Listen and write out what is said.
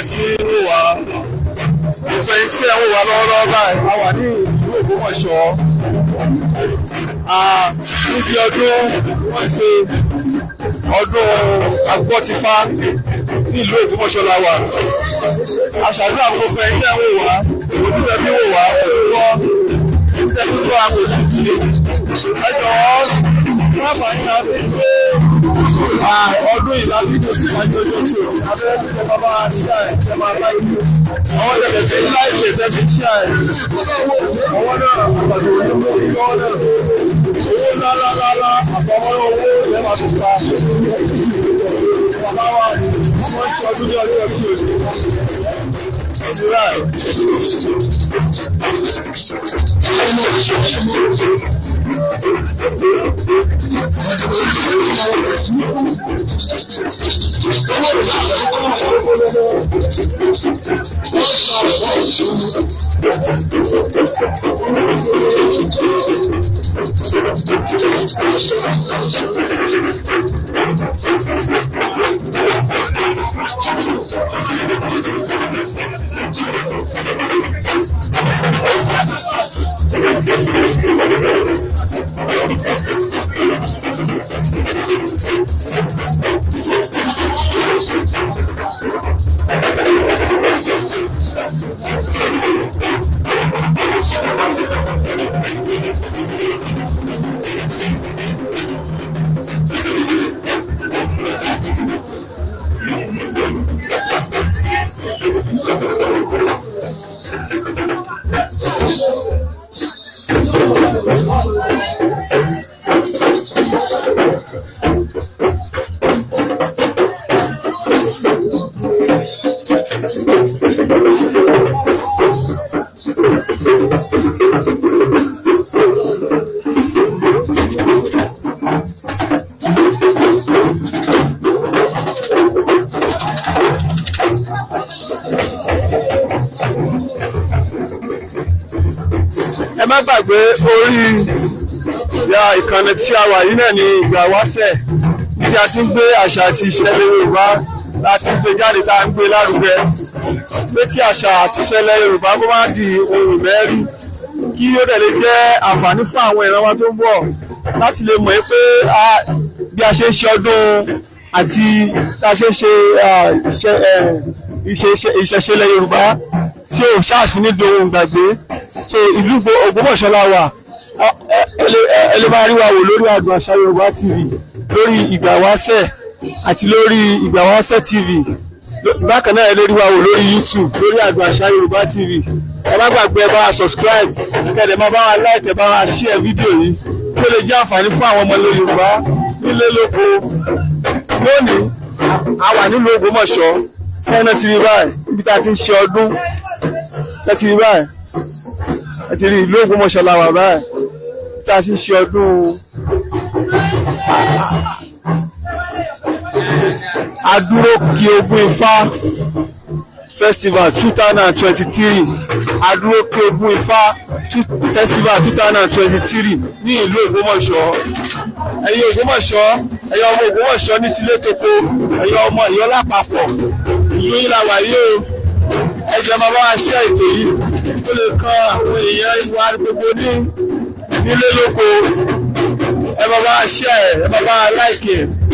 tí ń wò wá gbogbo ẹni tí ẹ ń wò wá lọ́wọ́lọ́wọ́ báyìí a wà ní ìlú Ògbómọ̀ṣọ́ níbi ọdún wọ́n ṣe ọdún agbọ́tifá ní ìlú Ògbómọ̀ṣọ́ la wà. Aṣàdúrà gbogbo ẹni tí ẹ ń wò wá òṣìṣẹ́ bí wò wá òṣìṣẹ́ iṣẹ́ tó tó àwọn òṣìṣẹ́ ẹ jọ̀wọ́ lábàá ní abẹ́lé ọdún ìlàbídò sí àjọyọ̀ tó abẹ́rẹ́ nílẹ̀ bàbá ṣí àìsí máa láì àwọn ẹ̀dẹ̀gbẹ̀ láìpẹ́ tẹ́bí ṣí àìsí ọwọ́ náà àgbàdo olóńgbò ìlọ́wọ́ náà owó lálálálá àfọwọ́ owó lẹ́wà tó pa bàbá wa wọ́n ṣe ọdún ní ọdún ẹ̀tí òní. That's right. Ẹ má gbàgbé orí ìkànnì tí a wà yìí náà ní Ìgbà Wáṣẹ̀ tí a ti ń gbé àṣà àti ìṣẹ̀lẹ̀ Yorùbá láti gbé jáde tá à ń gbé lárugẹ pé kí àṣà àti ìṣẹ̀lẹ̀ Yorùbá kó má di ohun mẹ́rí kí ó dẹ̀ lè jẹ́ àǹfààní fún àwọn ìran wa tó ń bọ̀ láti lè mọ̀ pé bí a ṣe ń ṣe ọdún àti tá a ṣe ń ṣe ìṣẹ̀ṣẹ̀lẹ̀ Yorùbá tí ò ṣáàṣì ní dohun gbàgbé so ìlú Ògbómọ̀ṣọ́ la wà ẹ lè máa rí wa wò lórí Adùn Àṣà Yorùbá TV lórí Ìgbà Wáṣẹ̀ àti lórí Ìgbà Wáṣẹ̀ TV bákan náà ẹ lè rí wa wò lórí YouTube lórí Adùn Àṣà Yorùbá TV ẹ má gbàgbé ẹ bá wa subscribe kẹ́ẹ̀dẹ̀ máa bá wa like ẹ bá wa share fídíò yìí kí ó lè jẹ́ àǹfààní fún àwọn ọmọ Yorùbá nílé lóko lónìí a wà nílùú Ògbómọ̀ṣọ́ ẹ̀nà ti rí báyìí níbi tá a ti ń ṣe ọdún ẹ ti rí báyìí ẹ ti rí ìlú Ògbómọ̀ṣọ́ la wà báyìí tá a ti ń ṣe ọdún Aduro kí ogun Ifá Festival 2023 Aduro kí ogun Ifá Festival 2023 ní ìlú Ògbómọ̀ṣọ́ ẹ̀yin Ògbómọ̀ṣọ́ ẹ̀yin ọmọ Ògbómọ̀ṣọ́ ní tilé toko ẹ̀yin ọmọ Ọ̀yọ́ lápapọ̀ ìlú yìí la wà yìí o ẹ jẹ́ máa bá wa ṣe ètò yìí tó lè kan àwọn èèyàn wa gbogbo nílé lóko ẹ máa bá wa ṣe ẹ máa bá wa láìkì ẹ.